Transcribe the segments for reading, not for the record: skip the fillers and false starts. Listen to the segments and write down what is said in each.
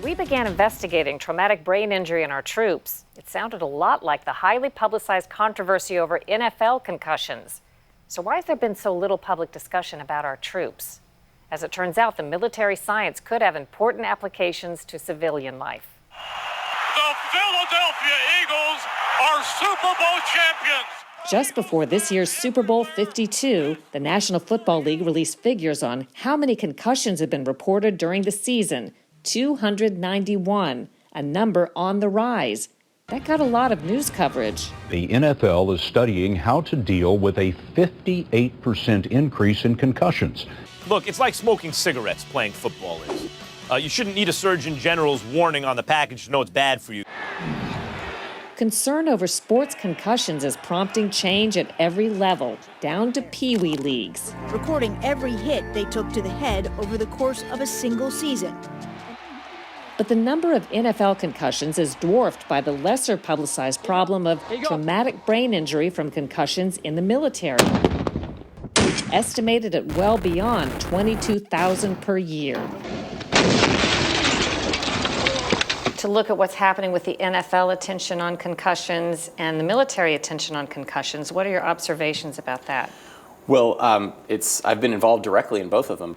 we began investigating traumatic brain injury in our troops, it sounded a lot like the highly publicized controversy over NFL concussions. So why has there been so little public discussion about our troops? As it turns out, the military science could have important applications to civilian life. The Philadelphia Eagles are Super Bowl champions. Just before this year's Super Bowl 52, the National Football League released figures on how many concussions have been reported during the season. 291, a number on the rise. That got a lot of news coverage. The NFL is studying how to deal with a 58% increase in concussions. Look, it's like smoking cigarettes playing football is. You shouldn't need a Surgeon General's warning on the package to know it's bad for you. Concern over sports concussions is prompting change at every level, down to Pee-wee leagues. Recording every hit they took to the head over the course of a single season. But the number of NFL concussions is dwarfed by the lesser publicized problem of traumatic brain injury from concussions in the military, estimated at well beyond 22,000 per year. To look at what's happening with the NFL attention on concussions and the military attention on concussions, what are your observations about that? Well, I've been involved directly in both of them.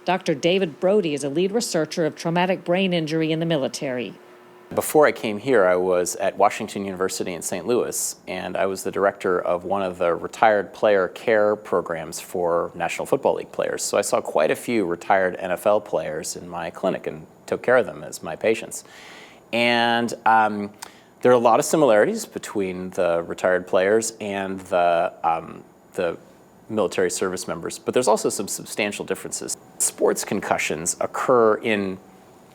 Dr. David Brody is a lead researcher of traumatic brain injury in the military. Before I came here, I was at Washington University in St. Louis, and I was the director of one of the retired player care programs for National Football League players. So I saw quite a few retired NFL players in my clinic and took care of them as my patients. And there are a lot of similarities between the retired players and the military service members, but there's also some substantial differences. Sports concussions occur in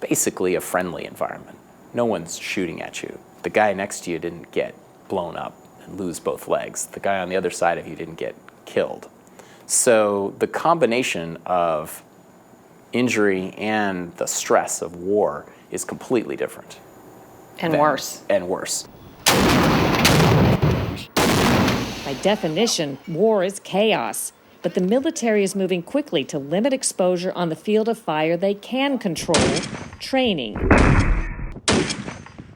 basically a friendly environment. No one's shooting at you. The guy next to you didn't get blown up and lose both legs. The guy on the other side of you didn't get killed. So the combination of injury and the stress of war is completely different. And worse. And worse. By definition, war is chaos. But the military is moving quickly to limit exposure on the field of fire they can control, training.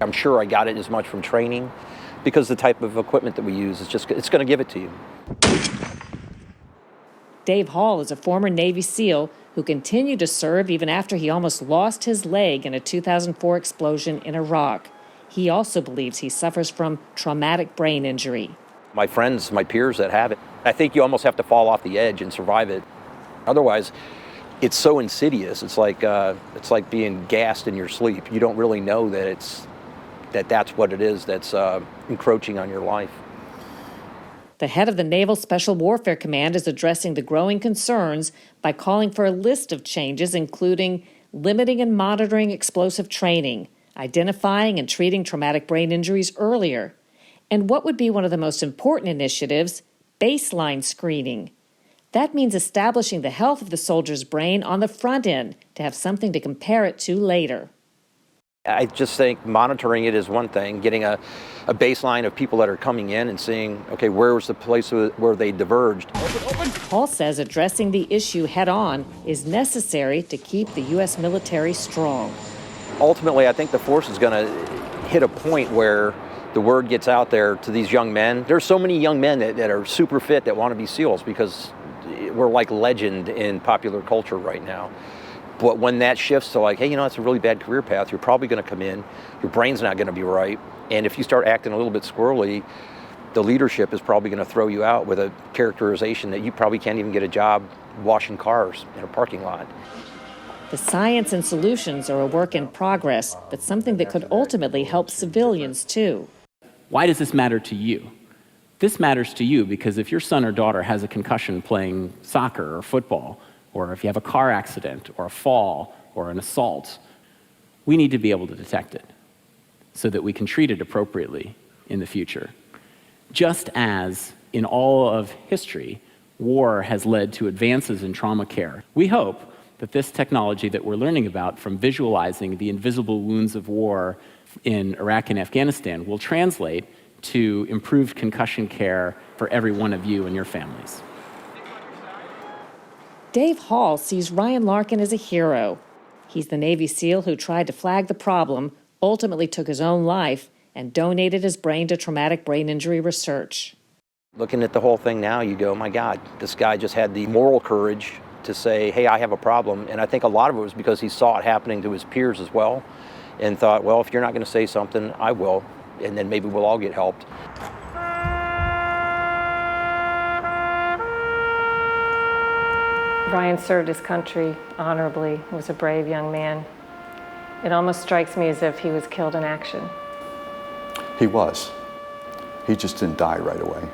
I'm sure I got it as much from training because the type of equipment that we use is it's going to give it to you. Dave Hall is a former Navy SEAL who continued to serve even after he almost lost his leg in a 2004 explosion in Iraq. He also believes he suffers from traumatic brain injury. My friends, my peers that have it, I think you almost have to fall off the edge and survive it. Otherwise, it's so insidious. It's like being gassed in your sleep. You don't really know that that's what it is that's encroaching on your life. The head of the Naval Special Warfare Command is addressing the growing concerns by calling for a list of changes, including limiting and monitoring explosive training, identifying and treating traumatic brain injuries earlier, and what would be one of the most important initiatives, baseline screening. That means establishing the health of the soldier's brain on the front end to have something to compare it to later. I just think monitoring it is one thing, getting a baseline of people that are coming in and seeing, okay, where was the place where they diverged. Paul says addressing the issue head-on is necessary to keep the U.S. military strong. Ultimately, I think the force is going to hit a point where the word gets out there to these young men. There's so many young men that are super fit that want to be SEALs because we're like legend in popular culture right now. But when that shifts to like, hey, it's a really bad career path, you're probably going to come in, your brain's not going to be right, and if you start acting a little bit squirrely, the leadership is probably going to throw you out with a characterization that you probably can't even get a job washing cars in a parking lot. The science and solutions are a work in progress, but something that could ultimately help civilians too. Why does this matter to you? This matters to you because if your son or daughter has a concussion playing soccer or football, or if you have a car accident or a fall or an assault, we need to be able to detect it so that we can treat it appropriately in the future. Just as in all of history, war has led to advances in trauma care, we hope that this technology that we're learning about from visualizing the invisible wounds of war in Iraq and Afghanistan will translate to improved concussion care for every one of you and your families. Dave Hall sees Ryan Larkin as a hero. He's the Navy SEAL who tried to flag the problem, ultimately took his own life, and donated his brain to traumatic brain injury research. Looking at the whole thing now, you go, my God, this guy just had the moral courage to say, hey, I have a problem. And I think a lot of it was because he saw it happening to his peers as well and thought, well, if you're not going to say something, I will. And then maybe we'll all get helped. Brian served his country honorably, was a brave young man. It almost strikes me as if he was killed in action. He was. He just didn't die right away.